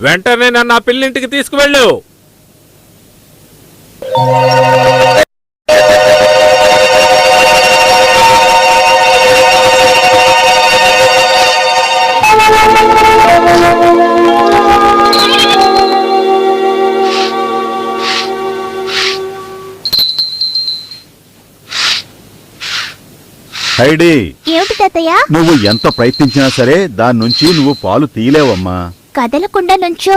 వెంటనే నన్ను ఆ పిల్లింటికి తీసుకువెళ్ళు. హైడీ, ఏమిటి తాతయ్య? నువ్వు ఎంత ప్రయత్నించినా సరే దాని నుంచి నువ్వు పాలు తీయలేవమ్మా. కదలకుండా నుంచో.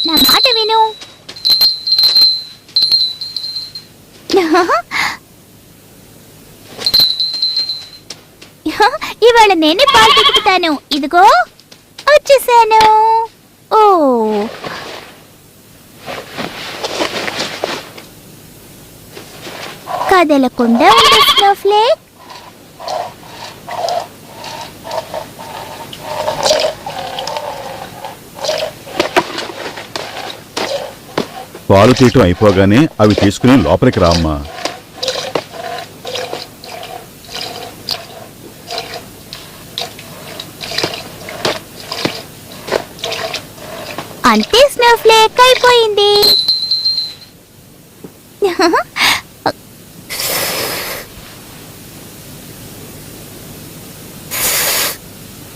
నా మాట విను. ఇవాళ నేనే పాలు పితుకుతాను. ఇదిగో వచ్చేసాను. ఓ కదలకుండా ఉండే స్నోఫ్లేక్. పాలు తీయటం అయిపోగానే అవి తీసుకుని లోపలికి రామ్మా. అంతే, స్నోఫ్లేక్ అయిపోయింది.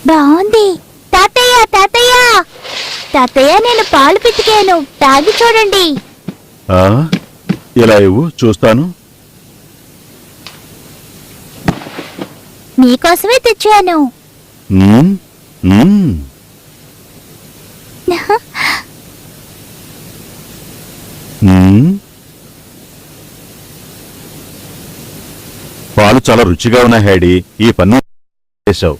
బాగుంది. తాతయ్య తాతయ్య తాతయ్య, నేను పాలు పితికాను, తాగి చూడండి. ఇలా ఇవ్వు, చూస్తాను. మీకోసమే తెచ్చాను. పాలు చాలా రుచిగా ఉన్నాయి హైడీ. ఈ పన్ను చేశావు.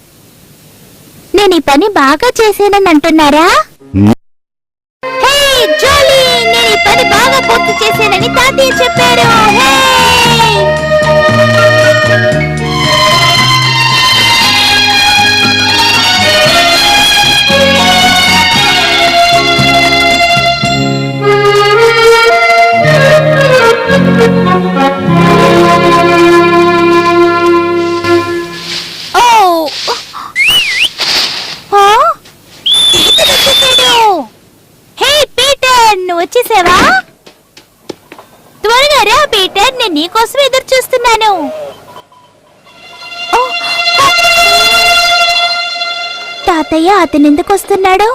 నేను ఈ పని బాగా చేశానని అంటున్నారా? హే జోలీ, నేను ఈ పని బాగా పూర్తి చేశానని తాతయ్య చెప్పారు. వచ్చేసావా? త్వరగా రా పీటర్, నేను నీకోసం ఎదురు చూస్తున్నాను. తాతయ్య, అతను ఎందుకు వస్తున్నాడు?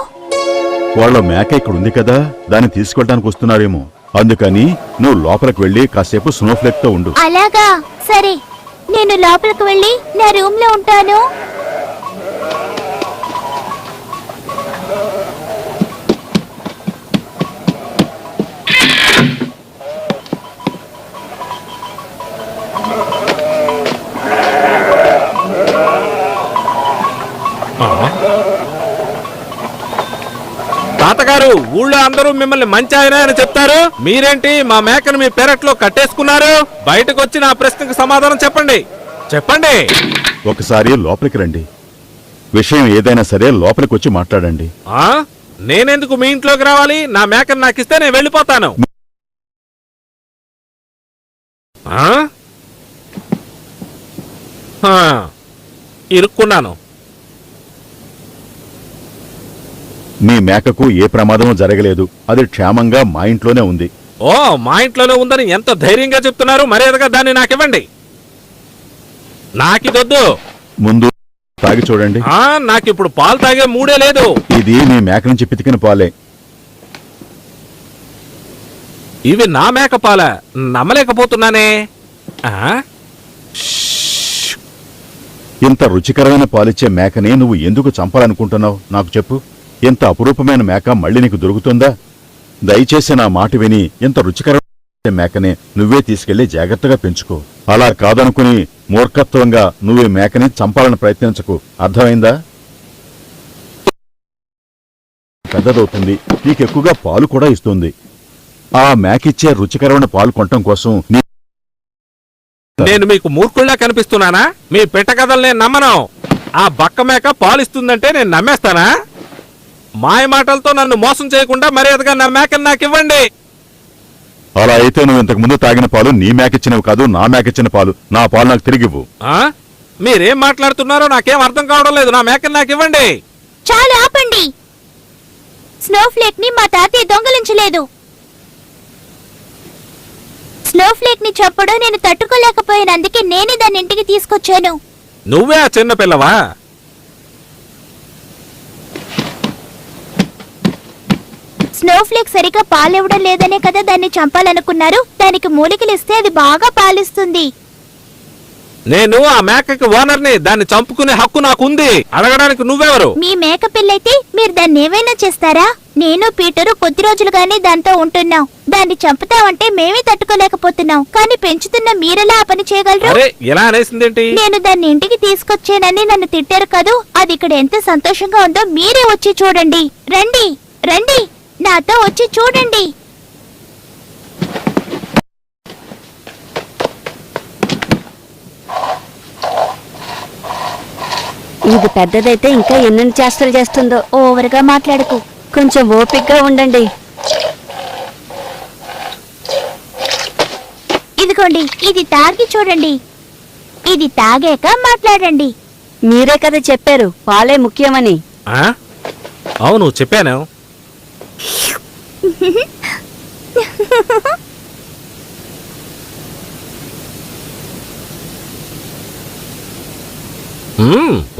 వాళ్ళ మేక ఇక్కడ ఉంది కదా, దాన్ని తీసుకెళ్ళడానికి వస్తున్నారేమో. అందుకని నువ్వు లోపలికి వెళ్ళి కాసేపు స్నోఫ్లేక్ తో ఉండు. అలాగా, సరే. నేను లోపలికి వెళ్ళి నా రూమ్ లో ఉంటాను. తాతగారు, ఊళ్ళో అందరూ మిమ్మల్ని మంచి ఆయన అని చెప్తారు. మీరేంటి మా మేకను మీ పెరట్లో కట్టేసుకున్నారు? బయటకు వచ్చి నా ప్రశ్నకు సమాధానం చెప్పండి. చెప్పండి. ఒకసారి లోపలికి రండి. విషయం ఏదైనా సరే లోపలికి వచ్చి మాట్లాడండి. నేనెందుకు మీ ఇంట్లోకి రావాలి? నా మేకను నాకిస్తే నేను వెళ్ళిపోతాను. ఇరుక్కున్నాను. మీ మేకకు ఏ ప్రమాదమూ జరగలేదు. అది క్షేమంగా మా ఇంట్లోనే ఉంది. ఓ, మా ఇంట్లోనే ఉందని ఎంత ధైర్యంగా చెప్తున్నారు? మర్యాదగా దాన్ని నాకివ్వండి. నాకిదొద్దు. ముందు తాగి చూడండి. నాకిప్పుడు పాలు తాగే మూడే లేదు. ఇది మీ మేక నుంచి పితికిన పాలే. ఇవి నా మేక పాల? నమ్మలేకపోతున్నానే. ఇంత రుచికరమైన పాలిచ్చే మేకని నువ్వు ఎందుకు చంపాలనుకుంటున్నావు? నాకు చెప్పు. ఇంత అపురూపమైన మేక మళ్ళీ నీకు దొరుకుతుందా? దయచేసి నా మాట విని ఇంత రుచికరమైన మేకని నువ్వే తీసుకెళ్లి జాగ్రత్తగా పెంచుకో. అలా కాదనుకుని మూర్ఖత్వంగా నువ్వు ఈ మేకని చంపాలని ప్రయత్నించకు. అర్థమైందా? పెద్దదవుతుంది, నీకెక్కువగా పాలు కూడా ఇస్తుంది. ఆ మేకిచ్చే రుచికరమైన పాలు కొనటం కోసం నేను మీకు మూర్ఖుల్లా కనిపిస్తున్నానా? మీ పెట్టకథలు నేను నమ్మను. ఆ బక్క మేక పాలిస్తుందంటే నేను నమ్మేస్తానా? మాయ మాటలతో నన్ను మోసం చేయకుండా మర్యాదగా నా మేకను నాకివ్వండి. అలా అయితే నువ్వు ఇంతకు ముందు తాగిన పాలు నీ మేకిచ్చినవి కాదు, నా మేకిచ్చిన పాలు. నా పాలు నాకు తిరిగివ్వు. మీరేం మాట్లాడుతున్నారో నాకేం అర్థం కావడం లేదు. నా మేకని నాకు ఇవ్వండి. చాలు ఆపండి. స్నోఫ్లేక్ ని మా తాతయ్య దొంగలించలేదు. స్నోఫ్లేక్ ని చప్పుడు నేను తట్టుకోలేకపోయినందుకే నేనే దాన్ని ఇంటికి తీసుకొచ్చాను. నువ్వే ఆ చిన్న పిల్లవా? స్నోఫ్లేక్ సరిగా పాలివ్వడం లేదనే కదా దాన్ని చంపాలనుకున్నారు. దానికి మూలికలిస్తే అది బాగా పాలిస్తుంది. నేను ఆ మేకకి ఓనర్ని. దాన్ని చంపుకునే హక్కు నాకుంది. అడగడానికి నువ్వెవరు? మీ మేక పిల్లైతే మీరు దాన్ని ఏమైనా చేస్తారా? నేను పీటరు కొద్ది రోజులుగానే దాంతో ఉంటున్నాం. దాన్ని చంపుతామంటే మేమే తట్టుకోలేకపోతున్నాం. కానీ పెంచుతున్న మీరెలా ఆ పని చేయగలరు? అరే ఇలా అనేసిందేంటి? నేను దాన్ని ఇంటికి తీసుకొచ్చానని నన్ను తిట్టారు కదూ. అది ఇక్కడ ఎంత సంతోషంగా ఉందో మీరే వచ్చి చూడండి. రండి రండి, నాతో వచ్చి చూడండి. ఇది పెద్దదైతే ఇంకా ఎన్నెన్ని చేష్టలు చేస్తుందో. ఓవర్గా మాట్లాడకు. కొంచెం ఓపిగ్గా ఉండండి. ఇదిగోండి, ఇది తాగి చూడండి. ఇది తాగాక మాట్లాడండి. మీరే కదా చెప్పారు పాలే ముఖ్యమని. ఆ? అవును చెప్పాను.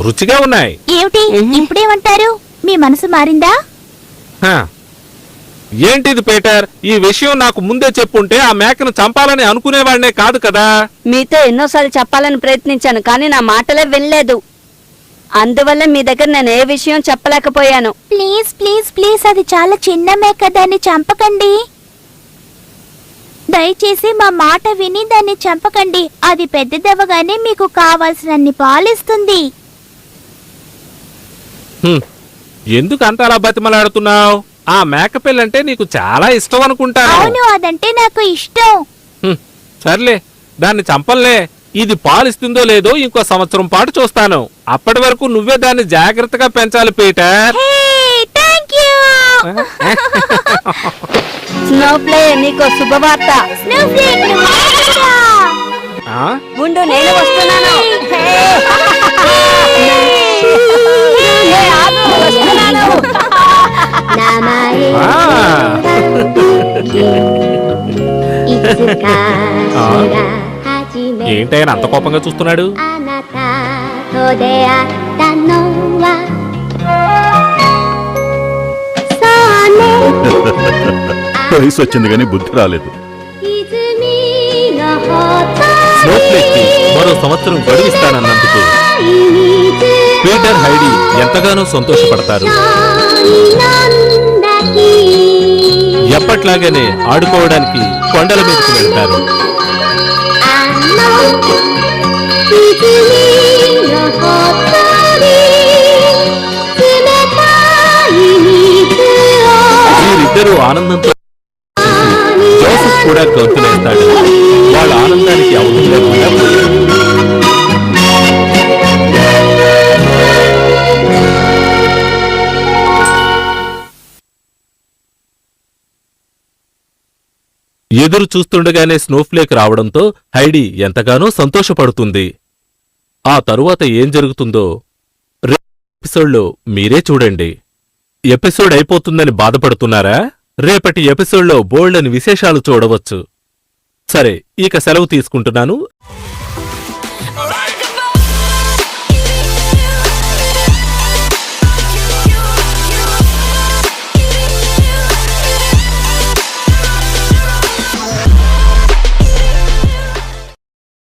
రుచిగా ఉన్నాయి. ఏమిటి ఇప్పుడేమంటారు? మీ మనసు మారిందా? హ. ఏంటిది పీటర్? ఈ విషయం నాకు ముందే చెప్పుంటే ఆ మేకను చంపాలని అనుకునేవాడినే కాదు కదా. మీతో ఎన్నోసార్లు చెప్పాలని ప్రయత్నించాను కానీ నా మాటలే వినలేదు. అందువల్ల మీ దగ్గర నేను ఏ విషయం చెప్పలేకపోయాను. ప్లీజ్ ప్లీజ్ ప్లీజ్, అది చాలా చిన్న మేక, దాన్ని చంపకండి. దయచేసి మా మాట విని దాన్ని చంపకండి. అది పెద్దదవగానే మీకు కావాల్సినన్ని పాలిస్తుంది. ఎందుకు అంత అలా బతిమలాడుతున్నావు? ఆ మేకపిల్లంటే నీకు చాలా ఇష్టం అనుకుంటాను. అవును, అదంటే నాకు ఇష్టం. సర్లే, దాన్ని చంపలే. ఇది పాలిస్తుందో లేదో ఇంకో సంవత్సరం పాటు చూస్తాను. అప్పటి వరకు నువ్వే దాన్ని జాగ్రత్తగా పెంచాలి పీటర్. Thank you. స్నోఫ్లే, నీకో శుభవార్త. స్నోఫ్లేక్, నువ్వు ఎక్కడా? ఉండు, నేను వస్తున్నాను. వస్తున్నాను. ఏంటైనా అంత కోపంగా చూస్తున్నాడు? వయసు వచ్చింది కానీ బుద్ధి రాలేదు. స్నోఫ్లేక్కి మరో సంవత్సరం గడువిస్తానన్నందుకు పీటర్, హైడీ ఎంతగానో సంతోషపడతారు. ఎప్పట్లాగానే ఆడుకోవడానికి కొండల మీదకు వెళ్తారు. వీరిద్దరూ ఆనందంతో జోసెఫ్ కూడా గొంతులేస్తాడు. వాళ్ళ ఆనందానికి అవధులు లేకుండా పోయింది. ఎదురు చూస్తుండగానే స్నోఫ్లేక్ రావడంతో హైడీ ఎంతగానో సంతోషపడుతుంది. ఆ తరువాత ఏం జరుగుతుందో ఎపిసోడ్లో మీరే చూడండి. ఎపిసోడ్ అయిపోతుందని బాధపడుతున్నారా? రేపటి ఎపిసోడ్లో బోల్డని విశేషాలు చూడవచ్చు. సరే, ఇక సెలవు తీసుకుంటున్నాను.